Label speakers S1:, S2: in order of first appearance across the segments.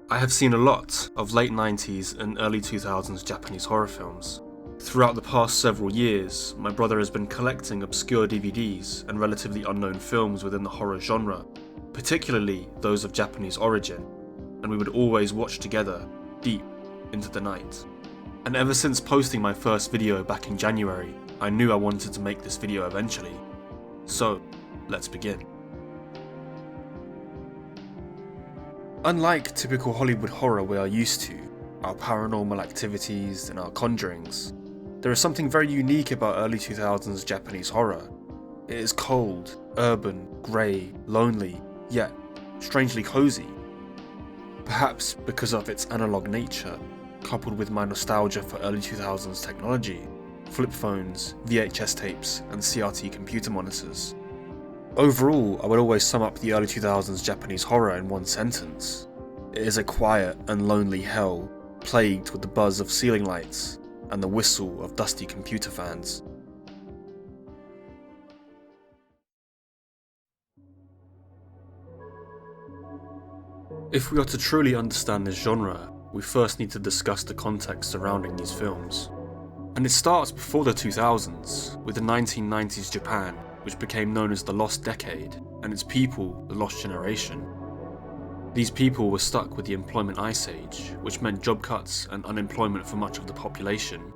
S1: I have seen a lot of late 90s and early 2000s Japanese horror films. Throughout the past several years, my brother has been collecting obscure DVDs and relatively unknown films within the horror genre, particularly those of Japanese origin, and we would always watch together, deep into the night. And ever since posting my first video back in January, I knew I wanted to make this video eventually. So, let's begin. Unlike typical Hollywood horror we are used to, our paranormal activities and our conjurings, there is something very unique about early 2000s Japanese horror. It is cold, urban, grey, lonely, yet strangely cozy. Perhaps because of its analog nature, coupled with my nostalgia for early 2000s technology, flip phones, VHS tapes, and CRT computer monitors. Overall, I would always sum up the early 2000s Japanese horror in one sentence. It is a quiet and lonely hell, plagued with the buzz of ceiling lights and the whistle of dusty computer fans. If we are to truly understand this genre, we first need to discuss the context surrounding these films. And it starts before the 2000s, with the 1990s Japan, which became known as the Lost Decade, and its people the Lost Generation. These people were stuck with the employment ice age, which meant job cuts and unemployment for much of the population,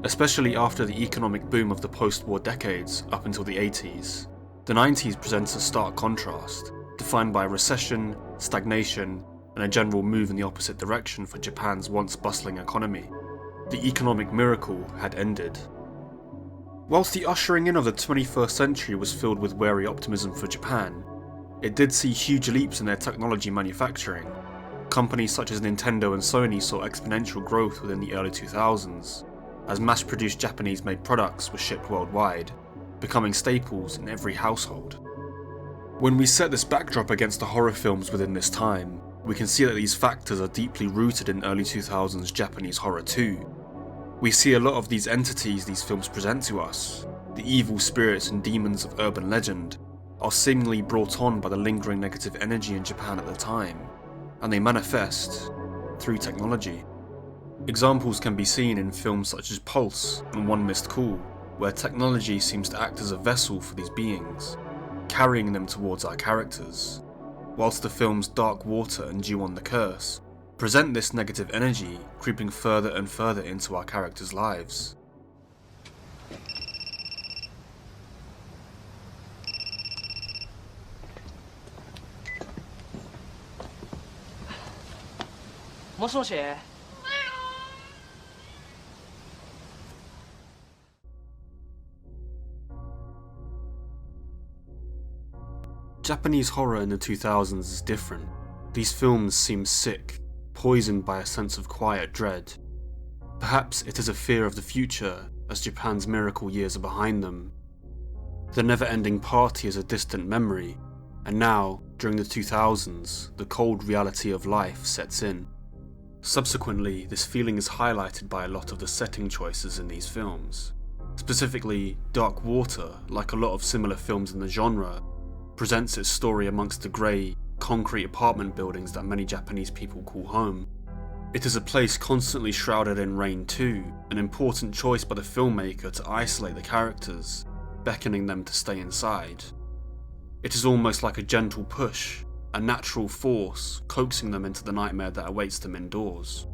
S1: especially after the economic boom of the post-war decades up until the 80s. The 90s presents a stark contrast, defined by recession, stagnation, and a general move in the opposite direction for Japan's once bustling economy. The economic miracle had ended. Whilst the ushering in of the 21st century was filled with wary optimism for Japan, it did see huge leaps in their technology manufacturing. Companies such as Nintendo and Sony saw exponential growth within the early 2000s, as mass-produced Japanese-made products were shipped worldwide, becoming staples in every household. When we set this backdrop against the horror films within this time, we can see that these factors are deeply rooted in early 2000s Japanese horror too. We see a lot of these entities these films present to us, the evil spirits and demons of urban legend, are seemingly brought on by the lingering negative energy in Japan at the time, and they manifest through technology. Examples can be seen in films such as Pulse and One Missed Call, where technology seems to act as a vessel for these beings, carrying them towards our characters, whilst the films Dark Water and Ju-On the Curse present this negative energy creeping further and further into our characters' lives. Japanese horror in the 2000s is different. These films seem sick, poisoned by a sense of quiet dread. Perhaps it is a fear of the future, as Japan's miracle years are behind them. The never-ending party is a distant memory, and now, during the 2000s, the cold reality of life sets in. Subsequently, this feeling is highlighted by a lot of the setting choices in these films. Specifically, Dark Water, like a lot of similar films in the genre, presents its story amongst the grey, concrete apartment buildings that many Japanese people call home. It is a place constantly shrouded in rain too, an important choice by the filmmaker to isolate the characters, beckoning them to stay inside. It is almost like a gentle push, a natural force coaxing them into the nightmare that awaits them indoors.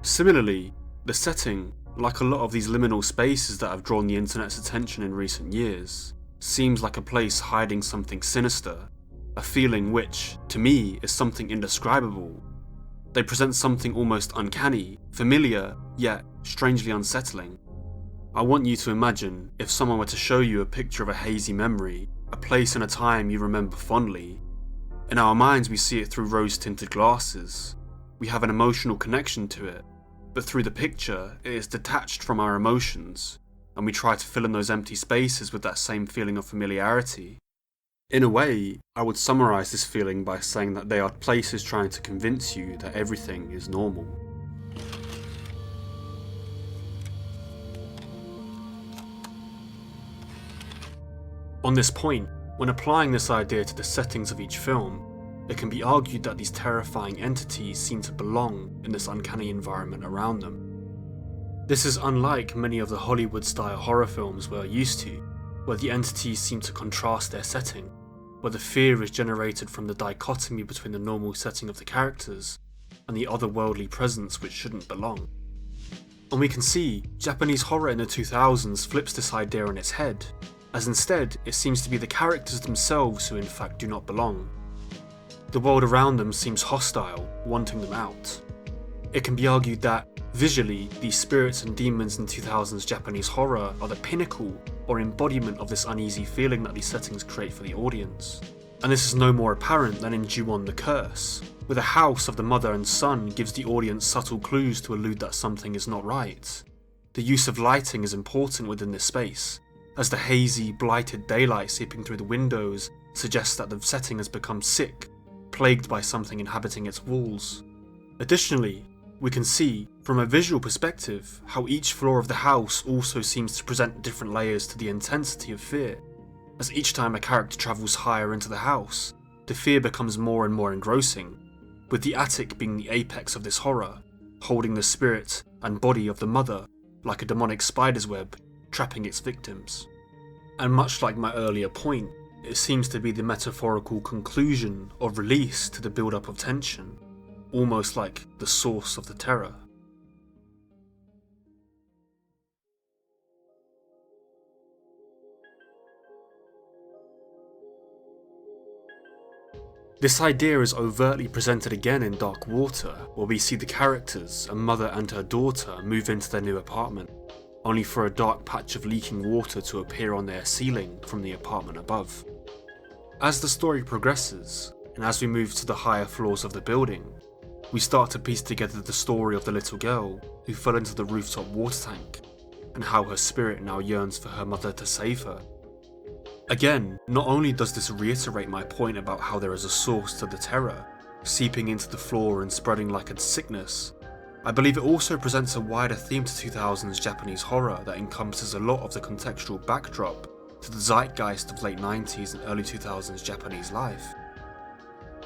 S1: Similarly, the setting, like a lot of these liminal spaces that have drawn the internet's attention in recent years, seems like a place hiding something sinister, a feeling which, to me, is something indescribable. They present something almost uncanny, familiar, yet strangely unsettling. I want you to imagine if someone were to show you a picture of a hazy memory, a place and a time you remember fondly. In our minds we see it through rose-tinted glasses. We have an emotional connection to it, but through the picture it is detached from our emotions, and we try to fill in those empty spaces with that same feeling of familiarity. In a way, I would summarise this feeling by saying that they are places trying to convince you that everything is normal. On this point, when applying this idea to the settings of each film, it can be argued that these terrifying entities seem to belong in this uncanny environment around them. This is unlike many of the Hollywood-style horror films we're used to, where the entities seem to contrast their setting, where the fear is generated from the dichotomy between the normal setting of the characters and the otherworldly presence which shouldn't belong. And we can see Japanese horror in the 2000s flips this idea on its head, as instead it seems to be the characters themselves who in fact do not belong. The world around them seems hostile, wanting them out. It can be argued that, visually, these spirits and demons in 2000s Japanese horror are the pinnacle or embodiment of this uneasy feeling that these settings create for the audience. And this is no more apparent than in Ju-on the Curse, where the house of the mother and son gives the audience subtle clues to allude that something is not right. The use of lighting is important within this space, as the hazy, blighted daylight seeping through the windows suggests that the setting has become sick, plagued by something inhabiting its walls. Additionally, we can see, from a visual perspective, how each floor of the house also seems to present different layers to the intensity of fear. As each time a character travels higher into the house, the fear becomes more and more engrossing, with the attic being the apex of this horror, holding the spirit and body of the mother, like a demonic spider's web, trapping its victims. And much like my earlier point, it seems to be the metaphorical conclusion or release to the build-up of tension, almost like the source of the terror. This idea is overtly presented again in Dark Water, where we see the characters, a mother and her daughter, move into their new apartment, only for a dark patch of leaking water to appear on their ceiling from the apartment above. As the story progresses, and as we move to the higher floors of the building, we start to piece together the story of the little girl who fell into the rooftop water tank, and how her spirit now yearns for her mother to save her. Again, not only does this reiterate my point about how there is a source to the terror, seeping into the floor and spreading like a sickness, I believe it also presents a wider theme to 2000s Japanese horror that encompasses a lot of the contextual backdrop to the zeitgeist of late 90s and early 2000s Japanese life.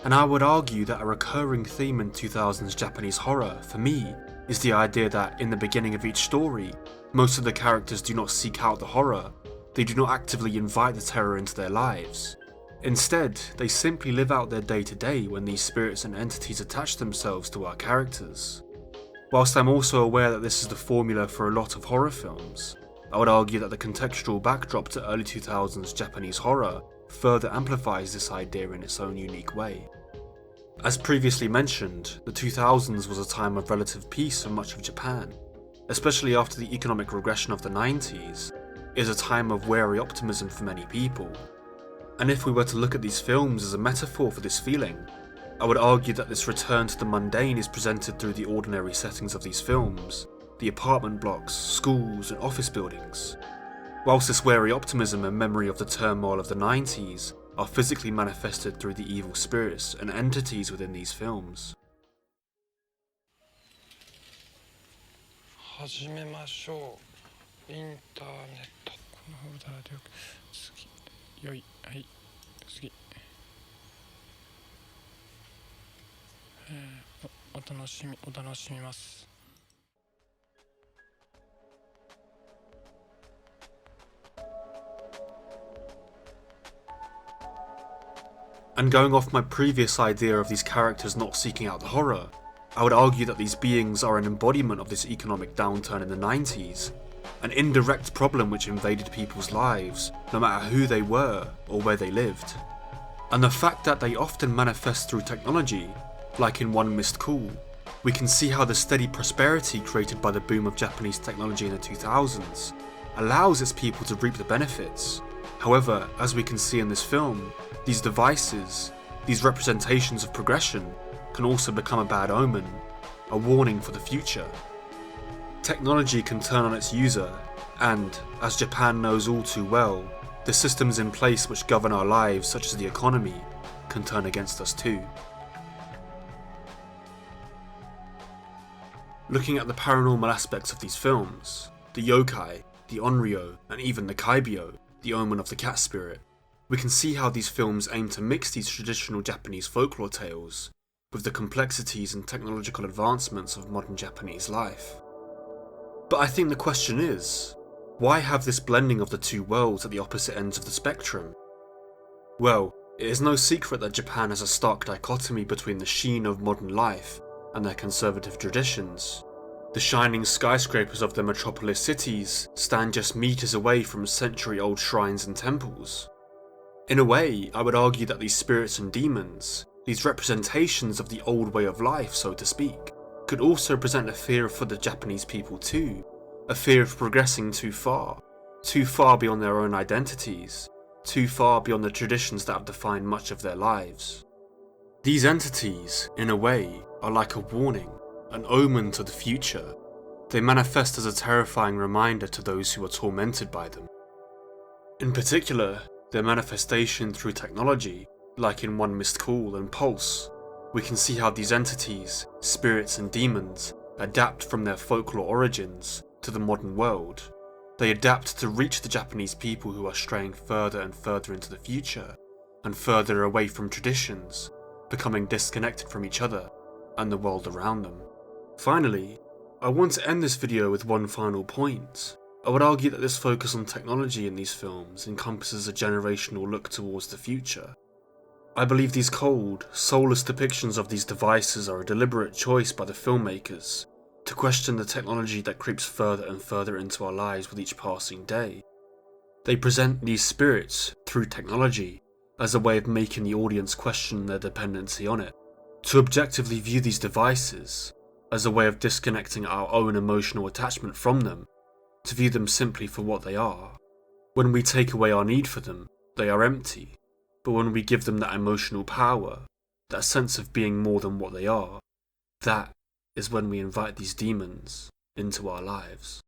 S1: And I would argue that a recurring theme in 2000s Japanese horror, for me, is the idea that in the beginning of each story, most of the characters do not seek out the horror, they do not actively invite the terror into their lives. Instead, they simply live out their day-to-day when these spirits and entities attach themselves to our characters. Whilst I'm also aware that this is the formula for a lot of horror films, I would argue that the contextual backdrop to early 2000s Japanese horror further amplifies this idea in its own unique way. As previously mentioned, the 2000s was a time of relative peace for much of Japan, especially after the economic regression of the 90s. It is a time of wary optimism for many people. And if we were to look at these films as a metaphor for this feeling, I would argue that this return to the mundane is presented through the ordinary settings of these films, the apartment blocks, schools and office buildings, whilst this wary optimism and memory of the turmoil of the 90s are physically manifested through the evil spirits and entities within these films.
S2: 始めましょう。インターネット。このフォルダーで次。よい。はい。次。お楽しみます。
S1: And going off my previous idea of these characters not seeking out the horror, I would argue that these beings are an embodiment of this economic downturn in the 90s, an indirect problem which invaded people's lives, no matter who they were or where they lived. And the fact that they often manifest through technology, like in One Missed Call, we can see how the steady prosperity created by the boom of Japanese technology in the 2000s allows its people to reap the benefits. However, as we can see in this film, these devices, these representations of progression, can also become a bad omen, a warning for the future. Technology can turn on its user, and, as Japan knows all too well, the systems in place which govern our lives, such as the economy, can turn against us too. Looking at the paranormal aspects of these films, the yokai, the onryo, and even the kaibyo, the omen of the cat spirit, we can see how these films aim to mix these traditional Japanese folklore tales with the complexities and technological advancements of modern Japanese life. But I think the question is, why have this blending of the two worlds at the opposite ends of the spectrum? Well, it is no secret that Japan has a stark dichotomy between the sheen of modern life and their conservative traditions. The shining skyscrapers of their metropolis cities stand just meters away from century-old shrines and temples. In a way, I would argue that these spirits and demons, these representations of the old way of life, so to speak, could also present a fear for the Japanese people too, a fear of progressing too far beyond their own identities, too far beyond the traditions that have defined much of their lives. These entities, in a way, are like a warning, an omen to the future. They manifest as a terrifying reminder to those who are tormented by them. In particular, their manifestation through technology, like in One Missed Call and Pulse, we can see how these entities, spirits and demons, adapt from their folklore origins to the modern world. They adapt to reach the Japanese people who are straying further and further into the future, and further away from traditions, becoming disconnected from each other and the world around them. Finally, I want to end this video with one final point. I would argue that this focus on technology in these films encompasses a generational look towards the future. I believe these cold, soulless depictions of these devices are a deliberate choice by the filmmakers to question the technology that creeps further and further into our lives with each passing day. They present these spirits, through technology, as a way of making the audience question their dependency on it, to objectively view these devices as a way of disconnecting our own emotional attachment from them, to view them simply for what they are. When we take away our need for them, they are empty, but when we give them that emotional power, that sense of being more than what they are, that is when we invite these demons into our lives.